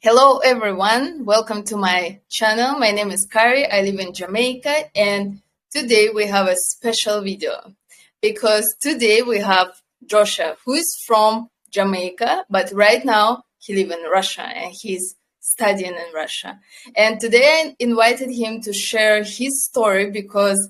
Hello everyone, welcome to my channel. My name is Kari, I live in Jamaica, and today we have a special video because today we have Joshua, who is from Jamaica, but right now he lives in Russia and he's studying in Russia. And today I invited him to share his story because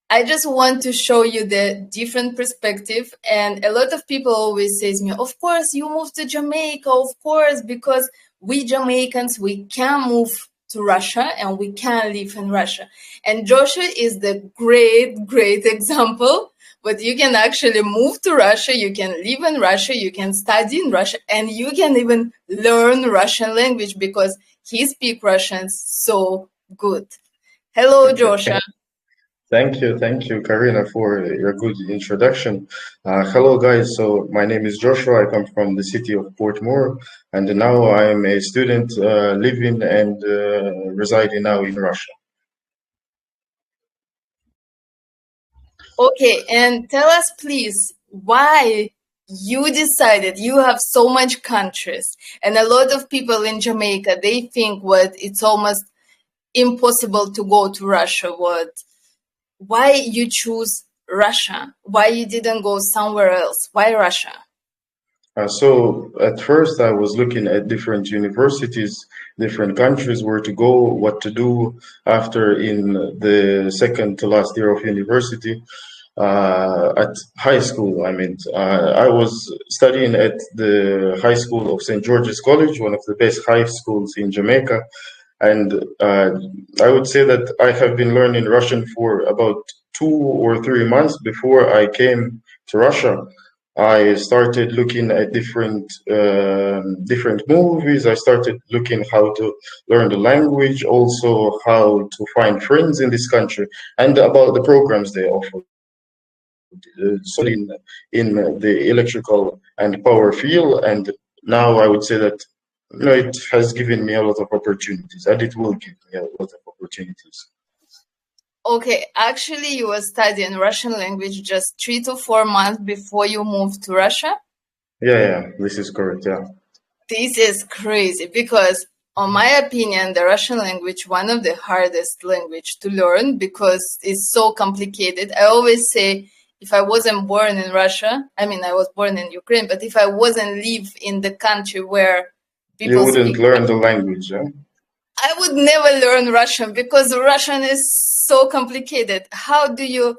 I just want to show you the different perspective. And a lot of people always say to me, of course, you moved to Jamaica, of course, because we Jamaicans, we can move to Russia and we can live in Russia. And Joshua is the great example. But you can actually move to Russia, you can live in Russia, you can study in Russia, and you can even learn Russian language because he speaks Russian so good. Hello, Joshua. Thank you, Karina, for your good introduction. Hello, guys. So my name is Joshua. I come from the city of Portmore, and now I am a student living and residing now in Russia. Okay, and tell us, please, why you decided you have so much countries, and a lot of people in Jamaica, they think what it's almost impossible to go to Russia. Why you choose Russia? Why you didn't go somewhere else? Why Russia? So at first I was looking at different universities, different countries, where to go, what to do after in the second to last year of university. At high school, I was studying at the high school of St. George's College, one of the best high schools in Jamaica. And I would say that I have been learning Russian for about 2 or 3 months before I came to Russia. I started looking at different movies. I started looking how to learn the language, also how to find friends in this country, and about the programs they offer. So in the electrical and power field, and now I would say that it has given me a lot of opportunities, and it will give me a lot of opportunities. Okay, actually, you were studying Russian language just 3 to 4 months before you moved to Russia? Yeah, this is correct, yeah. This is crazy because, on my opinion, the Russian language one of the hardest language to learn because it's so complicated. I always say, if I wasn't born in Russia, I was born in Ukraine, but if I wasn't live in the country where people You wouldn't speak learn the language, yeah? I would never learn Russian because Russian is so complicated. How do you,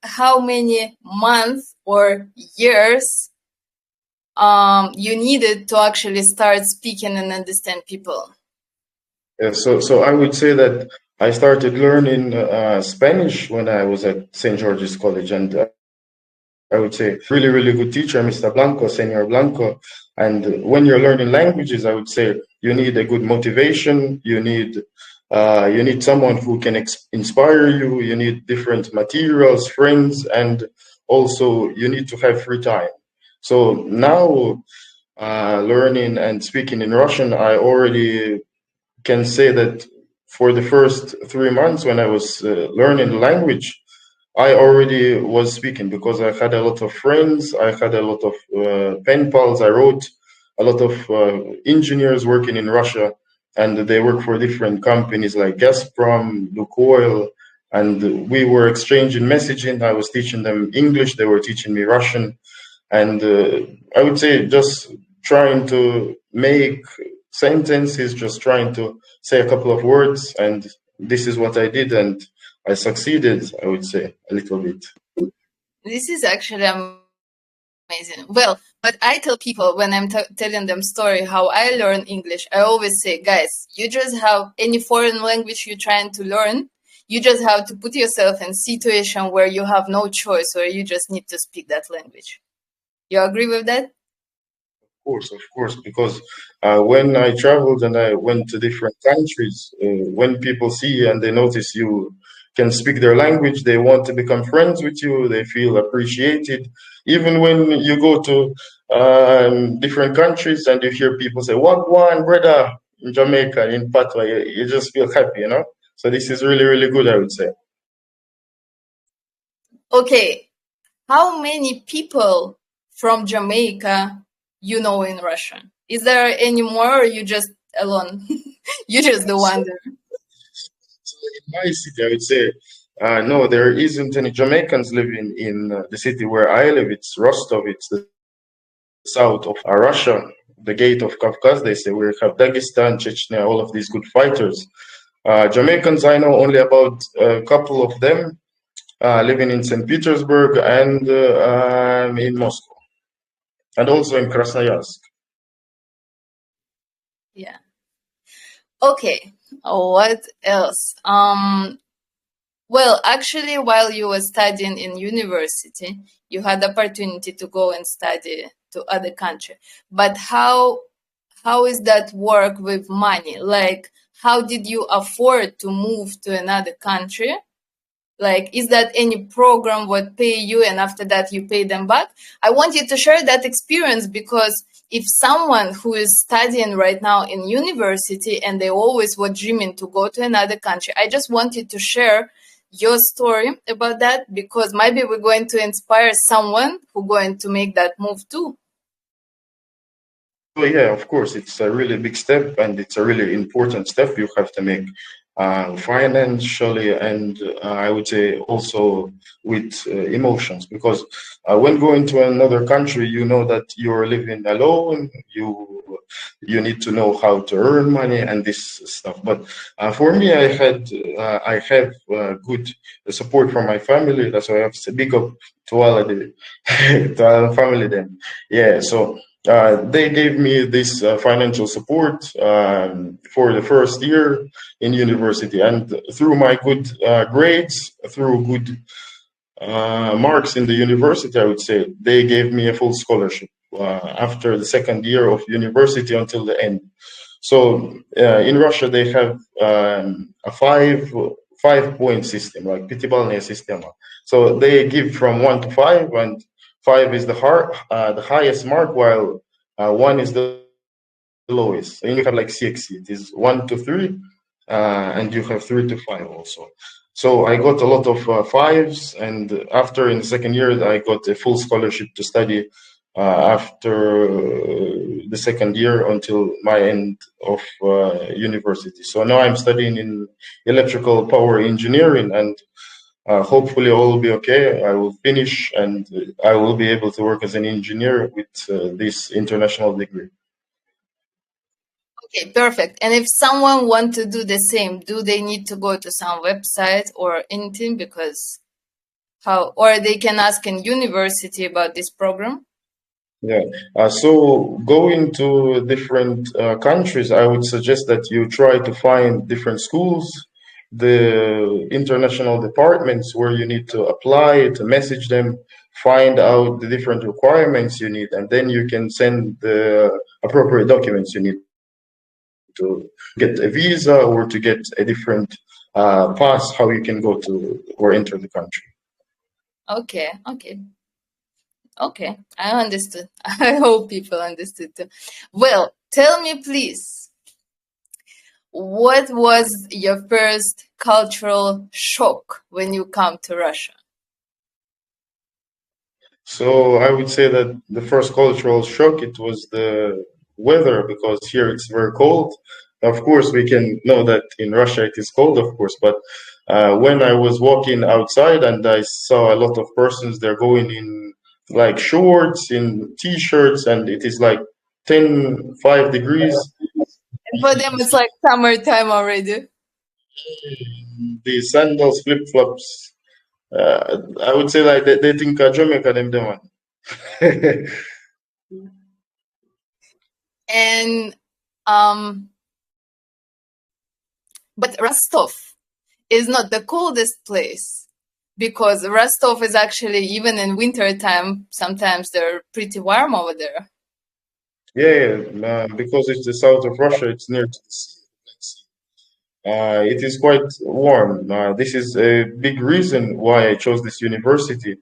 how many months or years you needed to actually start speaking and understand people? Yeah, so I would say that I started learning Spanish when I was at St. George's College, and I would say really good teacher, Mr. Blanco, Senor Blanco. And when you're learning languages, I would say you need a good motivation. You need someone who can inspire you. You need different materials, friends, and also you need to have free time. So now, learning and speaking in Russian, I already can say that for the first 3 months when I was learning the language, I already was speaking because I had a lot of friends, I had a lot of pen pals. I wrote a lot of engineers working in Russia, and they work for different companies like Gazprom, Lukoil, and we were exchanging messaging. I was teaching them English, they were teaching me Russian, and I would say just trying to make sentences, just trying to say a couple of words, and this is what I did, and I succeeded, I would say, a little bit. This is actually amazing. Well, but I tell people when I'm telling them story how I learn English, I always say, guys, you just have any foreign language you're trying to learn, you just have to put yourself in situation where you have no choice or you just need to speak that language. You agree with that? Of course, because when I traveled and I went to different countries, when people see and they notice you can speak their language, they want to become friends with you, they feel appreciated. Even when you go to different countries and you hear people say, "Wagwan, brother," in Jamaica, in Patwa, you just feel happy, you know? So this is really good, I would say. Okay, how many people from Jamaica you know in Russia? Is there any more, or you just alone? You just the one there. So in my city, I would say, no, there isn't any Jamaicans living in the city where I live. It's Rostov. It's the south of Russia, the gate of Kavkaz. They say we have Dagestan, Chechnya, all of these good fighters. Jamaicans, I know only about a couple of them living in St. Petersburg and in Moscow, and also in Krasnoyarsk. Yeah. Okay. What else? Well, actually, while you were studying in university, you had the opportunity to go and study to other country. But how is that work with money? Like, how did you afford to move to another country? Like, is that any program would pay you and after that you pay them back? I want you to share that experience because if someone who is studying right now in university and they always were dreaming to go to another country, I just want you to share your story about that because maybe we're going to inspire someone who going to make that move too. So yeah, of course, it's a really big step, and it's a really important step you have to make financially, and I would say also with emotions, because when going to another country, you know that you're living alone. You need to know how to earn money and this stuff. But for me, I have good support from my family. That's why I have to big up to all of the to our family then. Yeah, so they gave me this financial support for the first year in university, and through my good grades, through good marks in the university, I would say they gave me a full scholarship after the second year of university until the end. So in Russia, they have a five-point system, like пятибалльная система. So they give from 1 to 5, and 5 is the highest mark, while 1 is the lowest. And you have like CXC. It is 1 to 3, and you have 3 to 5 also. So I got a lot of fives, and after in the second year, I got a full scholarship to study after the second year until my end of university. So now I'm studying in electrical power engineering, and hopefully all will be okay. I will finish, and I will be able to work as an engineer with this international degree. Okay, perfect. And if someone want to do the same, do they need to go to some website or anything? Because how, or they can ask in university about this program? Yeah. So going to different countries, I would suggest that you try to find different schools, the international departments where you need to apply, to message them, find out the different requirements you need, and then you can send the appropriate documents you need to get a visa or to get a different pass, how you can go to or enter the country. Okay, okay. Okay, I understood. I hope people understood too. Well, tell me please, what was your first cultural shock when you come to Russia? So I would say that the first cultural shock, it was the weather, because here it's very cold. Of course, we can know that in Russia it is cold, of course, but when I was walking outside and I saw a lot of persons, they're going in like shorts, in t-shirts, and it is like 5 degrees. And for them, it's like summertime already. The sandals, flip-flops. I would say like they think Jamaica them the one. And um, but Rostov is not the coldest place because Rostov is actually even in winter time. Sometimes they're pretty warm over there. Yeah, because it's the south of Russia, it's near to the sea. It is quite warm. This is a big reason why I chose this university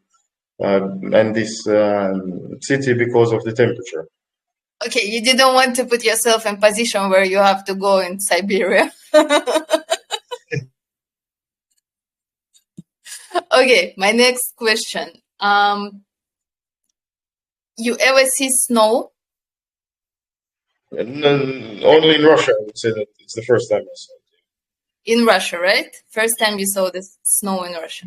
and this city, because of the temperature. Okay, you didn't want to put yourself in position where you have to go in Siberia. Okay, my next question. You ever see snow? Only in Russia, I would say that it's the first time I saw it. In Russia, right? First time you saw the snow in Russia.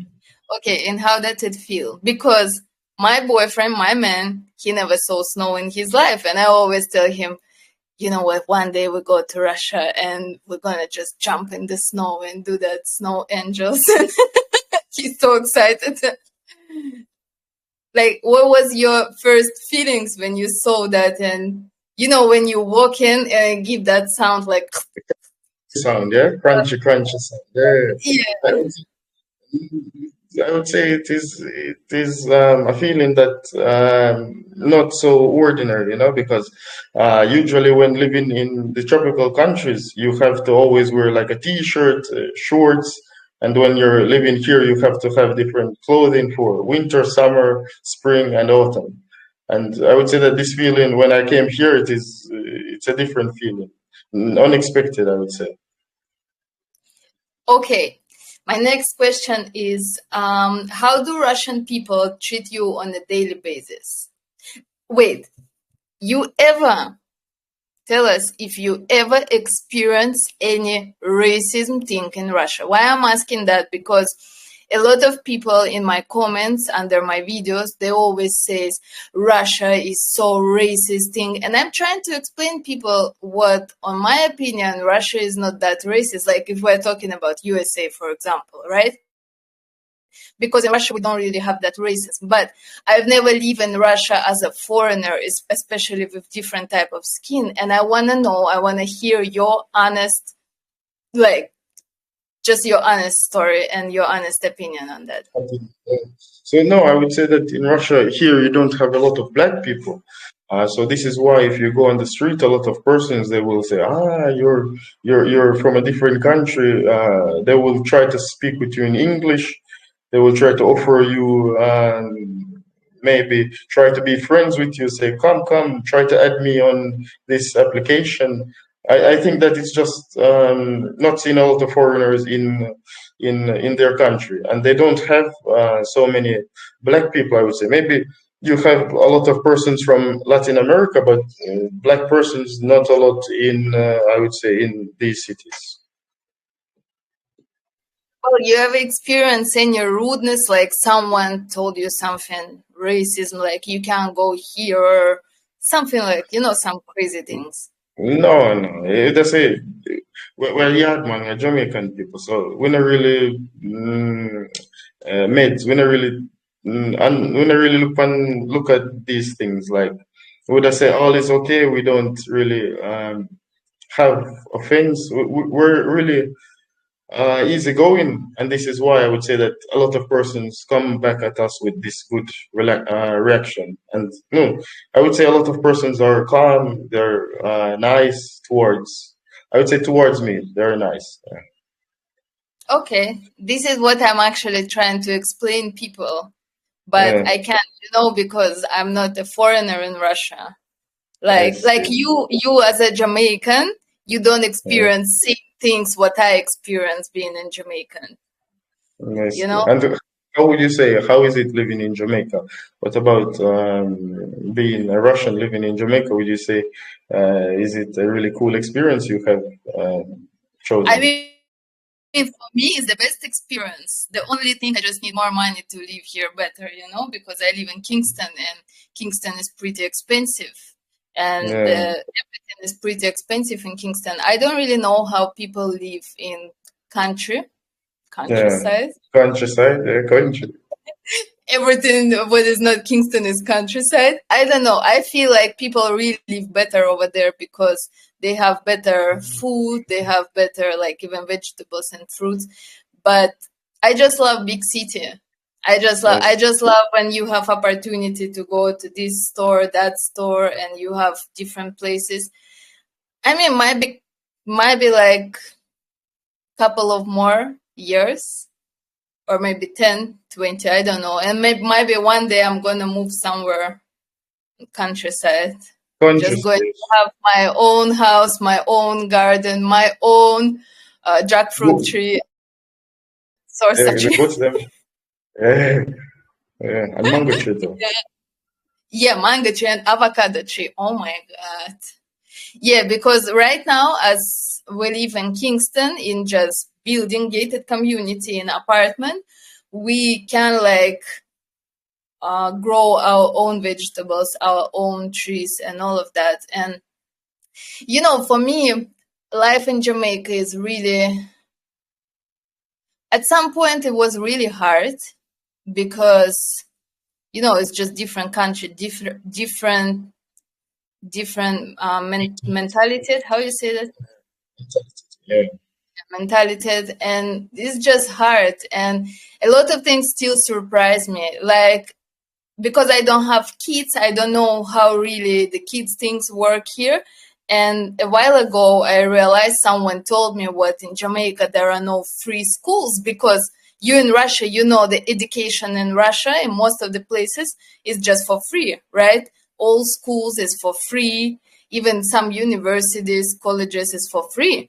Okay, and how did it feel? Because my boyfriend, my man, he never saw snow in his life, and I always tell him, you know what, one day we go to Russia and we're gonna just jump in the snow and do that snow angels. He's so excited. Like, what was your first feelings when you saw that? And you know, when you walk in and give that sound like, Sound, yeah, crunchy sound. Yeah, yeah, I would say it is a feeling that not so ordinary, because usually when living in the tropical countries, you have to always wear like a t-shirt, shorts, and when you're living here, you have to have different clothing for winter, summer, spring, and autumn. And I would say that this feeling, when I came here, it's a different feeling, unexpected, I would say. okay. My next question is, how do Russian people treat you on a daily basis? Wait, you ever tell us if you ever experience any racism thing in Russia? Why I'm asking that? Because a lot of people in my comments under my videos, they always says Russia is so racist thing. And I'm trying to explain people what, on my opinion, Russia is not that racist. Like if we're talking about USA, for example, right? Because in Russia we don't really have that racism. But I've never lived in Russia as a foreigner, especially with different type of skin. And I want to know, I want to hear your honest, like, just your honest story and your honest opinion on that. So no, I would say that in Russia here you don't have a lot of black people. So this is why if you go on the street, a lot of persons they will say, you're from a different country. They will try to speak with you in English. They will try to offer you maybe try to be friends with you. Say, come, try to add me on this application. I think that it's just not seen a lot of foreigners in their country, and they don't have so many black people. I would say maybe you have a lot of persons from Latin America, but black persons not a lot in I would say in these cities. Well, you ever experienced any rudeness, like someone told you something racism, like you can't go here, or something like, some crazy things? No. That's it. Well, yeah, man, we're Jamaican people, so we're not really mates. We're not really, we not really look at these things like. Would I say all is okay? We don't really have offense. We're really easygoing, and this is why I would say that a lot of persons come back at us with this good reaction. And no, I would say a lot of persons are calm, they're nice towards. I would say towards me, they're nice. Okay, this is what I'm actually trying to explain people, but Yeah, I can't, because I'm not a foreigner in Russia. I Like see. you as a Jamaican, you don't Yeah, experience same things what I experience being in Jamaican, I you see. know? And how would you say, how is it living in Jamaica? What about being a Russian living in Jamaica? Would you say, is it a really cool experience you have I chosen? mean, for me, it's the best experience. The only thing, I just need more money to live here better, because I live in Kingston and Kingston is pretty expensive. And Yeah, everything is pretty expensive in Kingston. I don't really know how people live in yeah. countryside. Countryside, yeah, country. Everything what is not Kingston is countryside. I don't know. I feel like people really live better over there because they have better food, they have better like even vegetables and fruits. But I just love big city. I Yes. just love when you have opportunity to go to this store, that store, and you have different places. I mean, might be like couple of more years or maybe 10, 20, I don't know. And maybe one day I'm gonna move somewhere countryside. Just going Countryside. to have my own house, my own garden, my own jackfruit Go- tree, salsa tree. What's them? Yeah, yeah. And mango tree though. Yeah, mango tree and avocado tree. Oh my God. Yeah, because right now, as we live in Kingston, in just building gated community in apartment, we can like grow our own vegetables, our own trees, and all of that. And for me, life in Jamaica is really. At some point, it was really hard because it's just different country, different mentality. How you say that? Yeah. Mentality, and it's just hard. And a lot of things still surprise me, like because I don't have kids, I don't know how really the kids things work here. And a while ago, I realized someone told me what in Jamaica there are no free schools, because you in Russia, the education in Russia in most of the places is just for free, right? All schools is for free. Even some universities, colleges is for free.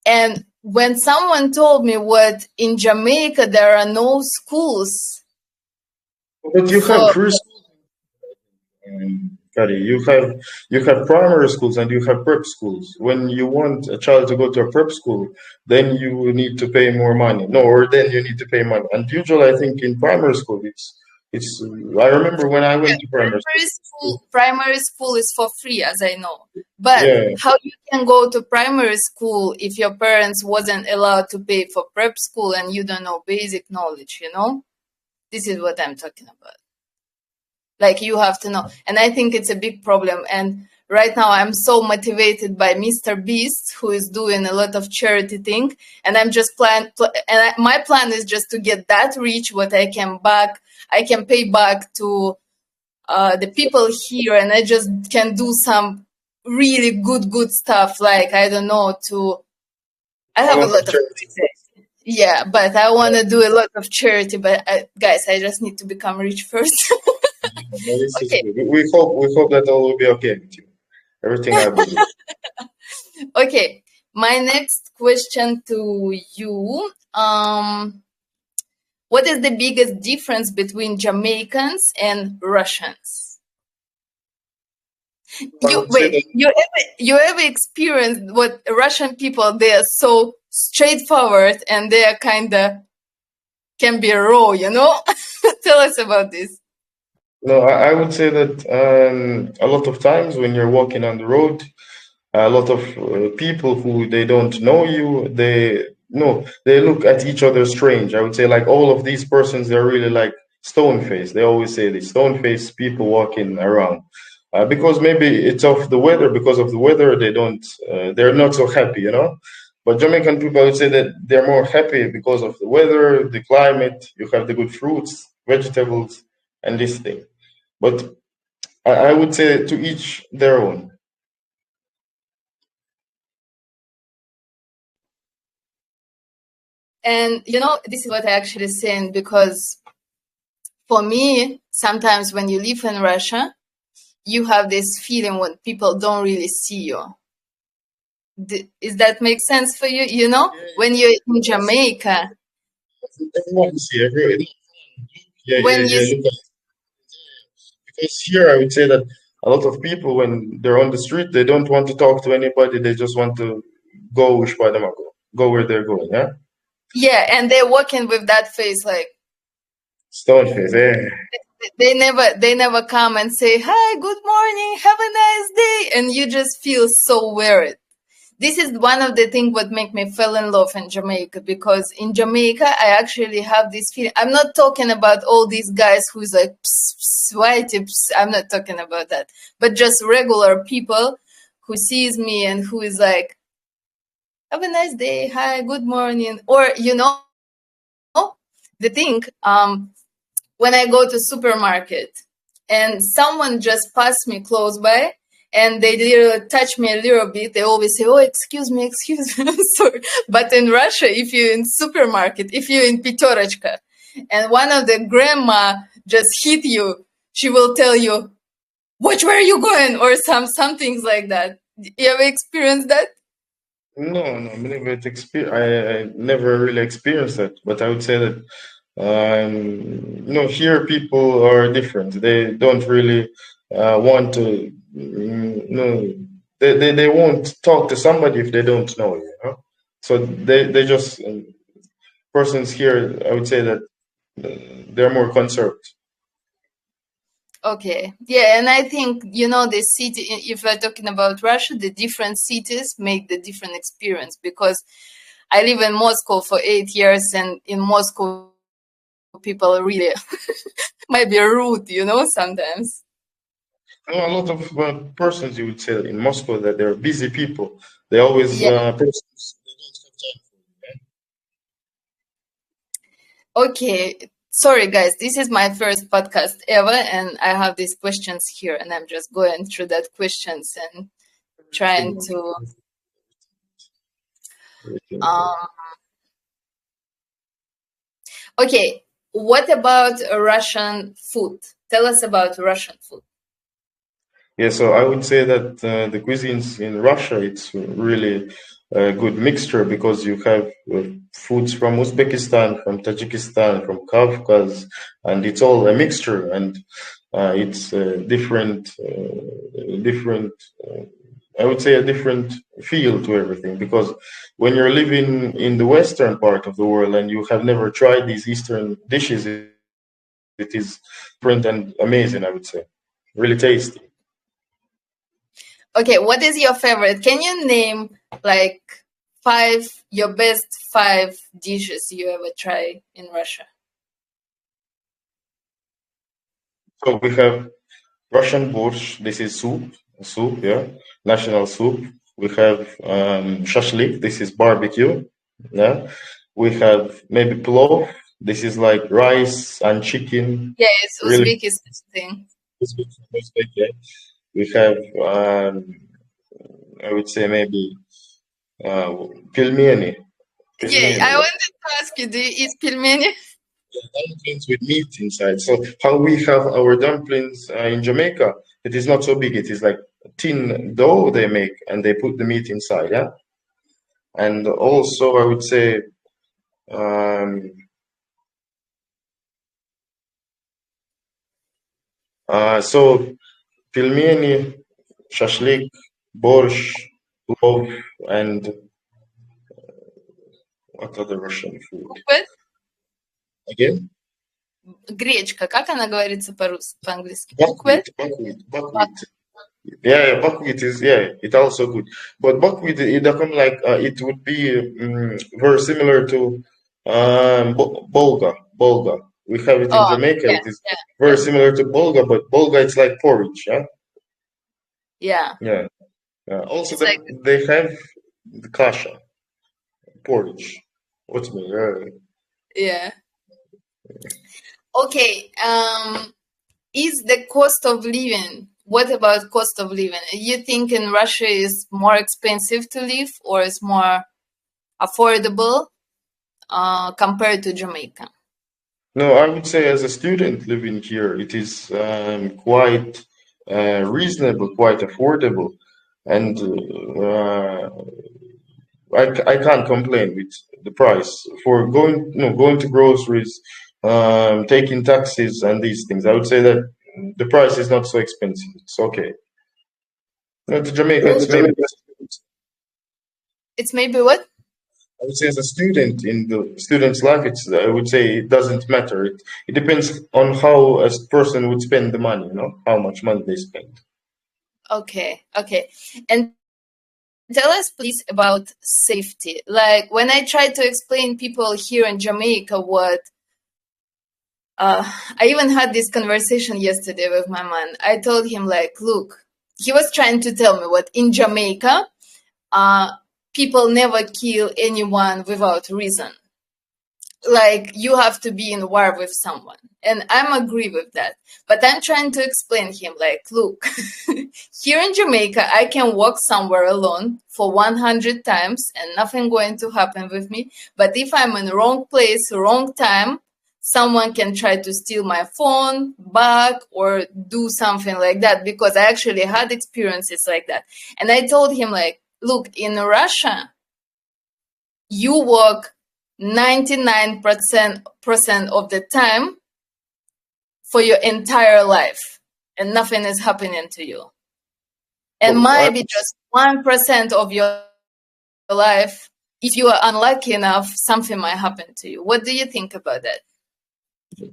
And when someone told me what in Jamaica there are no schools But you have for preschool, Kari. You have primary schools and you have prep schools. When you want a child to go to a prep school, then you need to pay more money. No, or then you need to pay money. And usually, I think in primary school, it's. I remember when I went to primary school. primary school is for free, as I know. But Yeah. how you can go to primary school if your parents wasn't allowed to pay for prep school and you don't know basic knowledge, This is what I'm talking about. Like, you have to know. And I think it's a big problem. And right now I'm so motivated by Mr. Beast, who is doing a lot of charity thing. And I'm just my plan is just to get that rich, what I can pay back to the people here, and I just can do some really good stuff. Like, I don't know, I A have a lot of lot of charity. yeah, but I want to do a lot of charity. But guys, I just need to become rich first. No, this is Okay, good. We hope that all will be okay with you. Everything I believe. okay. My next question to you: what is the biggest difference between Jamaicans and Russians? I would say that You ever experienced what Russian people? They are so straightforward and they are kind of can be raw, Tell us about this. no, I would say that a lot of times when you're walking on the road, a lot of people who they don't know you, they look at each other strange. I would say like all of these persons, they're really like stone faced. They always say this stone faced people walking around. Because maybe it's of the weather. Because of the weather, they're not so happy. But Jamaican people, I would say that they're more happy because of the weather, the climate. You have the good fruits, vegetables, and this thing. But I would say to each their own. And this is what I actually saying, because for me, sometimes when you live in Russia, you have this feeling when people don't really see you. Does that make sense for you? When you're in Jamaica, Everyone see every yeah, yeah, when you yeah. Look at because here I would say that a lot of people when they're on the street they don't want to talk to anybody. They just want to go wish by them go where they're going. Yeah, yeah, and they're walking with that face, like stone face. Yeah. they never come and say hi, good morning, have a nice day, and you just feel so weird. This is one of the things what make me fall in love in Jamaica, because in Jamaica I actually have this feeling. I'm not talking about all these guys who's like pss, pss, whitey, pss. I'm not talking about that, but just regular people who sees me and who is like, have a nice day, hi, good morning. Or the thing, when I go to supermarket and someone just passed me close by and they literally touch me a little bit, they always say, oh, excuse me, I'm sorry. But in Russia, if you're in supermarket, if you're in Petorachka, and one of the grandma just hit you, she will tell you, which way are you going? Or some things like that. You ever experienced that? No, no, I never really experienced that. But I would say that here people are different. They don't really want to. they won't talk to somebody if they don't know, you know. So they just persons here, I would say that they're more conserved. Okay. Yeah, and I think, you know, the city, if we're talking about Russia, the different cities make the different experience, because I live in Moscow for 8 years, and in Moscow, people really might be rude, you know, sometimes. You know, a lot of persons, you would say, in Moscow, that they're busy people. They always Yeah. persons. Okay. Sorry, guys. This is my first podcast ever, and I have these questions here, and I'm just going through that questions and trying to. Um, okay. What about Russian food? Tell us about Russian food. Yeah, so I would say that the cuisines in Russia, it's really a good mixture because you have foods from Uzbekistan, from Tajikistan, from Kafkas, and it's all a mixture, and it's different. I would say a different feel to everything, because when you're living in the western part of the world and you have never tried these Eastern dishes, it is different and amazing. I would say, really tasty. Okay, what is your favorite? Can you name like your best 5 dishes you ever try in Russia? So we have Russian borscht. This is soup, yeah, national soup. We have shashlik. This is barbecue, yeah. We have maybe plov. This is like rice and chicken. Yeah, it's Really, Uzbekistan thing. Uzbek, yeah. We have, I would say maybe uh, pilmeni. Yeah, I Pilmeni. wanted to ask you, do you eat pilmeni? Dumplings with meat inside. So how we have our dumplings in Jamaica, it is not so big. It is like a thin dough they make, and they put the meat inside. Yeah, and also I would say um, so pilmeni, shashlik, borscht, plov, and what other Russian food? What? Again? Гречка, как она говорится по-английски? Буквы? Buckwheat. Yeah, buckwheat is it also good. But buckwheat it become like it would be very similar to bulga. We have it in Oh, Jamaica. yeah, It is yeah, very yeah, similar to bulga, but bulga it's like porridge. Yeah, yeah. yeah. Also, It's like, they have the kasha porridge. What's me? yeah. Okay. Is the cost of living? What about cost of living? You think in Russia is more expensive to live, or is more affordable compared to Jamaica? No, I would say as a student living here, it is quite reasonable, quite affordable, and I can't complain with the price for going to groceries, taking taxis and these things. I would say that the price is not so expensive. It's okay. No, to Jamaica, it's maybe. It's maybe what? I would say as a student in the student's life, I would say it doesn't matter. It depends on how a person would spend the money, how much money they spend. Okay, okay. And tell us please about safety. Like when I try to explain people here in Jamaica I even had this conversation yesterday with my man. I told him like, look, he was trying to tell me what in Jamaica, people never kill anyone without reason. Like you have to be in war with someone, and I'm agree with that, but I'm trying to explain him like, look, here in Jamaica I can walk somewhere alone for 100 times and nothing going to happen with me, but if I'm in the wrong place wrong time, someone can try to steal my phone bag or do something like that, because I actually had experiences like that. And I told him like, look, in Russia you walk 99% of the time for your entire life and nothing is happening to you. And Well, maybe just 1% of your life, if you are unlucky enough, something might happen to you. What do you think about that?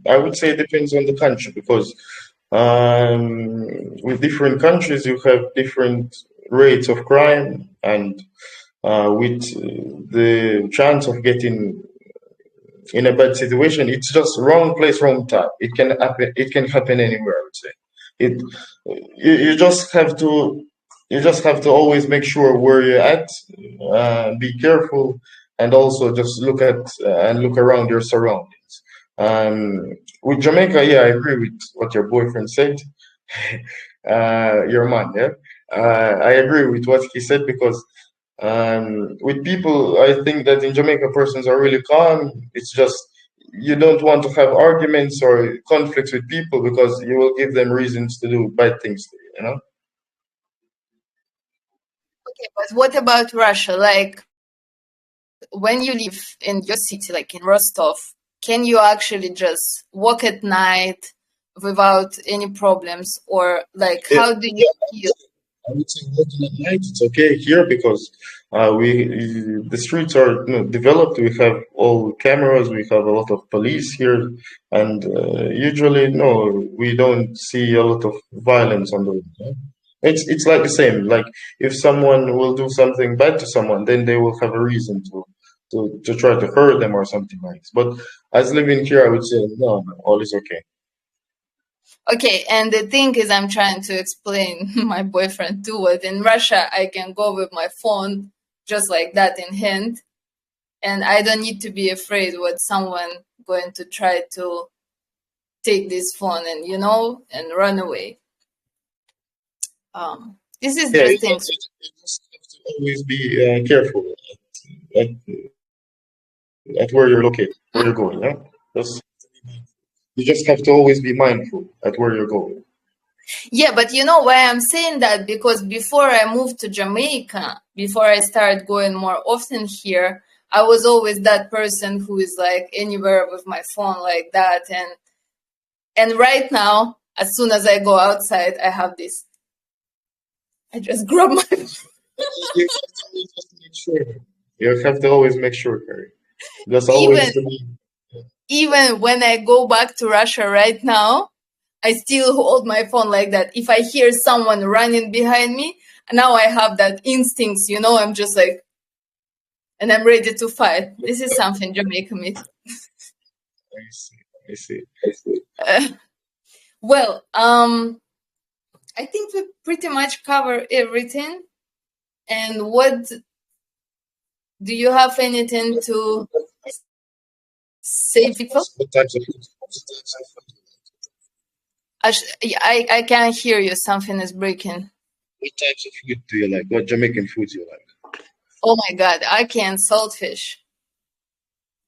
I would say it depends on the country because with different countries you have different rates of crime, and with the chance of getting in a bad situation, it's just wrong place, wrong time. It can happen. It can happen anywhere. I would say it. You just have to. You just have to always make sure where you're at. Be careful, and also just look at and look around your surroundings. With Jamaica, yeah, I agree with what your boyfriend said. Your man, yeah. I agree with what he said because with people, I think that in Jamaica, persons are really calm. It's just you don't want to have arguments or conflicts with people because you will give them reasons to do bad things to you, you know? Okay, but what about Russia? Like, when you live in your city, like in Rostov, can you actually just walk at night without any problems? Or like, Yeah, how do you feel? I would say working at night it's okay here because we the streets are, you know, developed. We have all cameras. We have a lot of police here, and usually no, we don't see a lot of violence on the road. Yeah? It's like the same. Like if someone will do something bad to someone, then they will have a reason to try to hurt them or something like this. But as living here, I would say no, no, all is okay. Okay, and the thing is, I'm trying to explain my boyfriend too. Was in Russia, I can go with my phone just like that in hand, and I don't need to be afraid what someone going to try to take this phone and and run away. This is Yeah, the you things. just have to always be careful at, at where you're located, where you're going. Yeah, just you just have to always be mindful at where you're going. Yeah, but you know why I'm saying that? Because before I moved to Jamaica, before I started going more often here, I was always that person who is like anywhere with my phone like that. And right now, as soon as I go outside, I have this. I just grab my You have to always just make sure. You have to always make sure, Kari. Just even always to be. even when I go back to Russia right now, I still hold my phone like that. If I hear someone running behind me, now I have that instincts, I'm just like, and I'm ready to fight. This is something Jamaica made. I see. I see. Well, I think we pretty much cover everything. And what do you have anything to say, people? What types of food? I can't hear you. Something is breaking. What types of food do you like? What Jamaican foods you like? Oh my God, Ackee and saltfish.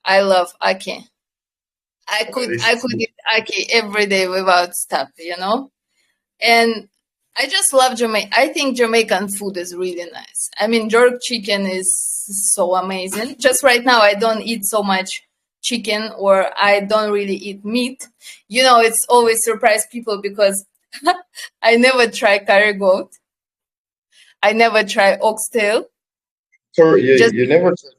I love Ackee. I could This I is could eat Ackee every day without stop. And I just love Jamaica. I think Jamaican food is really nice. I mean, jerk chicken is so amazing. Just right now, I don't eat so much chicken, or I don't really eat meat. It's always surprise people because I never try curry goat. I never try oxtail. Sorry, Just you never tried.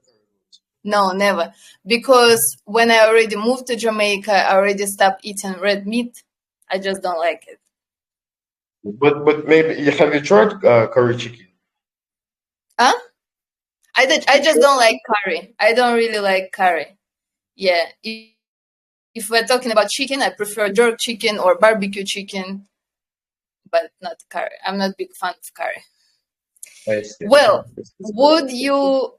no, never. Because when I already moved to Jamaica, I already stopped eating red meat. I just don't like it. But maybe have you tried curry chicken? Huh? I You just tried? don't like curry. I don't really like curry. Yeah. If we're talking about chicken, I prefer jerk chicken or barbecue chicken, but not curry. I'm not a big fan of curry. I see. Well, would you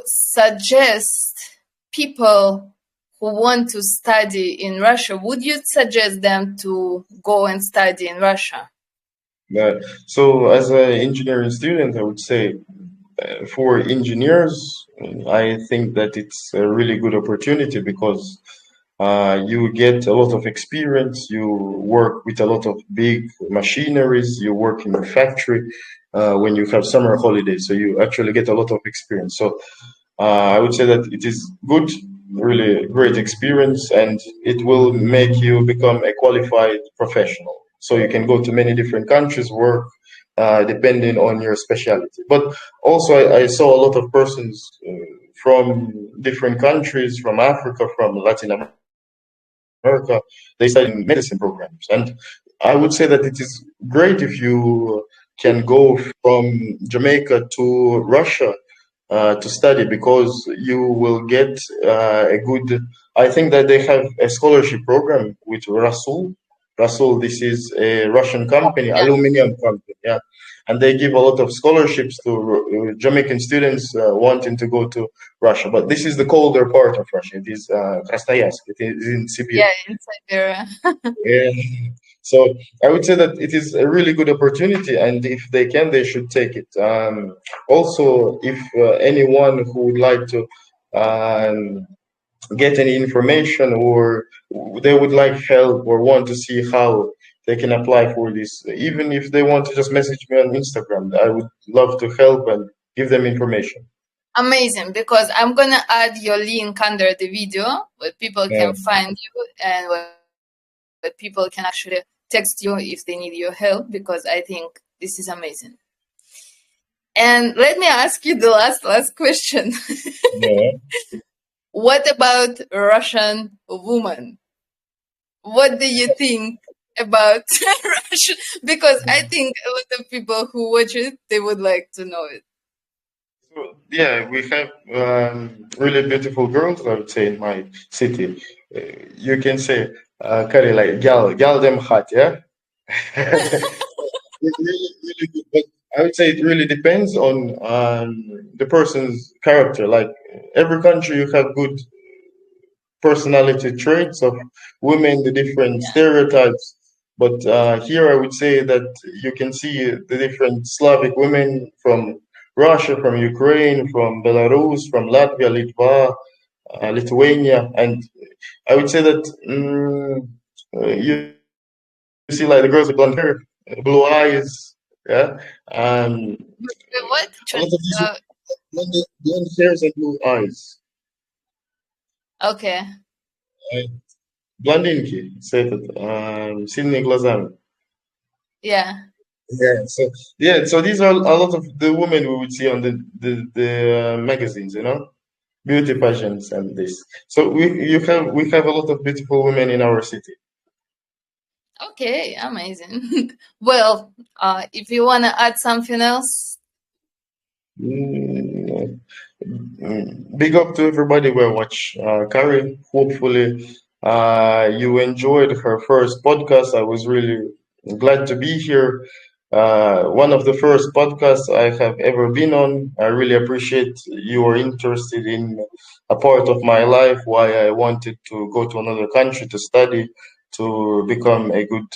suggest people who want to study in Russia, would you suggest them to go and study in Russia? So, as an engineering student, I would say for engineers, I think that it's a really good opportunity because you get a lot of experience. You work with a lot of big machineries. You work in a factory when you have summer holidays, so you actually get a lot of experience. So I would say that it is good, really great experience, and it will make you become a qualified professional. So you can go to many different countries, work depending on your specialty. But also, I saw a lot of persons from different countries, from Africa, from Latin America. They study in medicine programs, and I would say that it is great if you can go from Jamaica to Russia to study, because you will get a good. I think that they have a scholarship program with Rasul. Rasul, this is a Russian company, Yeah. aluminum company, yeah, and they give a lot of scholarships to Jamaican students wanting to go to Russia. But this is the colder part of Russia. It is Krasnoyarsk. It is in Sibir. Yeah, in Siberia. Yeah. So I would say that it is a really good opportunity, and if they can, they should take it. Also, if anyone who would like to um, get any information, or they would like help, or want to see how they can apply for this, even if they want to just message me on Instagram, I would love to help and give them information. Amazing, because I'm gonna add your link under the video where people Yeah. can find you and where people can actually text you if they need your help, because I think this is amazing. And let me ask you the last question. Yeah. What about Russian women? What do you think about Russian? Because I think a lot of people who watch it, they would like to know it. So, yeah, we have really beautiful girls, I would say, in my city. You can say, Kari, like, gal them hot, yeah? Really good. But I would say it really depends on the person's character. Like, every country, you have good personality traits of women, the different stereotypes. But here I would say that you can see the different Slavic women from Russia, from Ukraine, from Belarus, from Latvia, Litva, Lithuania, and I would say that you see like the girls with blonde hair, blue eyes, yeah, What? a lot of these blonde hairs and blue eyes. Okay. Блондинки с синими глазами. Yeah. Yeah, so these are a lot of the women we would see on the magazines, beauty pageants and this. So we have a lot of beautiful women in our city. Okay, amazing. Well, if you want to add something else, Mm, Big up to everybody who watch Kari. Hopefully, you enjoyed her first podcast. I was really glad to be here. One of the first podcasts I have ever been on. I really appreciate you are interested in a part of my life, why I wanted to go to another country to study, to become a good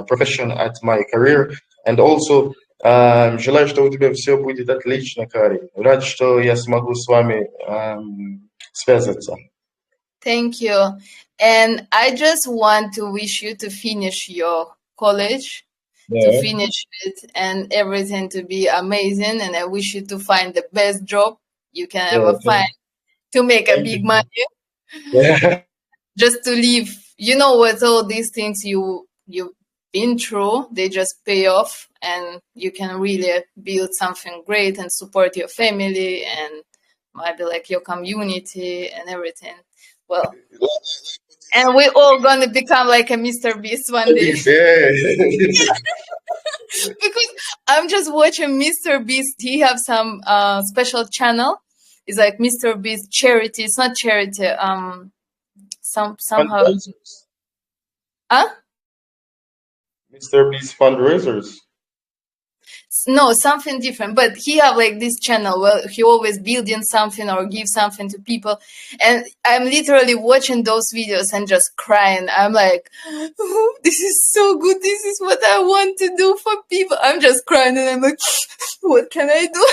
profession at my career. And also, желаю, что у тебя все будет отлично, Кари. Рад, что я смогу с вами связаться. thank you. And I just want to wish you to finish your college, to Yeah, finish it, and everything to be amazing. And I wish you to find the best job you can yeah, ever find, to make a thank big you. money, Yeah, just to live. You know, with all these things you've been through, they just pay off, and you can really build something great and support your family and maybe like your community and everything. Well, and we're all gonna become like a Mr. Beast one day. yeah. Because I'm just watching Mr. Beast. He have some special channel. It's like Mr. Beast charity. It's not charity. Somehow. Fundraisers. Huh? Mr. Beast fundraisers. No, something different. But he have like this channel where he always building something or give something to people, and I'm literally watching those videos and just crying. I'm like, oh, this is so good. This is what I want to do for people. I'm just crying and I'm like, what can I do?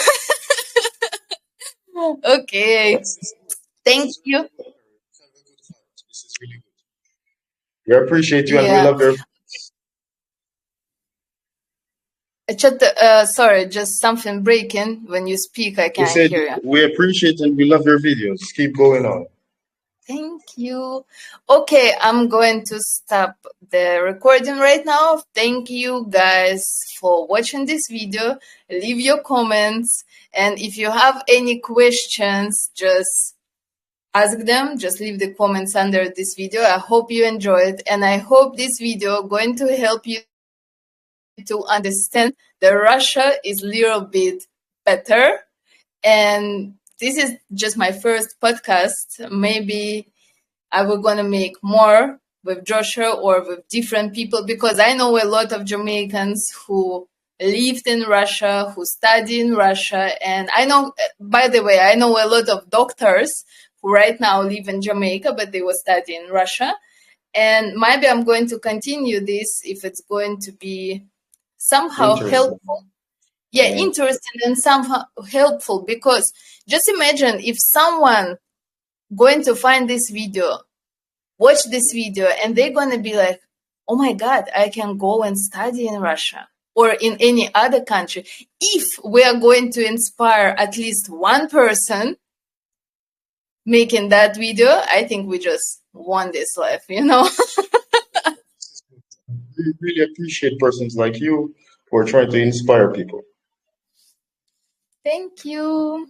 Okay, thank you. This is really good. We appreciate you and we Yeah. love your. Sorry, just something breaking when you speak. I We can't said hear you. we appreciate and we love your videos. Keep going on. Thank you. Okay, I'm going to stop the recording right now. Thank you guys for watching this video. Leave your comments. And if you have any questions, just ask them. Just leave the comments under this video. I hope you enjoyed, and I hope this video going to help you to understand that Russia is a little bit better. And this is just my first podcast. Maybe I will gonna make more with Joshua or with different people, because I know a lot of Jamaicans who lived in Russia, who study in Russia. And I know, by the way, I know a lot of doctors who right now live in Jamaica, but they will study in Russia. And maybe I'm going to continue this if it's going to be somehow Interesting. helpful. Yeah, Yeah. interesting and somehow helpful, because just imagine if someone going to find this video, watch this video, and they're going to be like, oh my God, I can go and study in Russia or in any other country. If we are going to inspire at least one person making that video, I think we just won this life, you know? We really appreciate persons like you who are trying to inspire people. Thank you.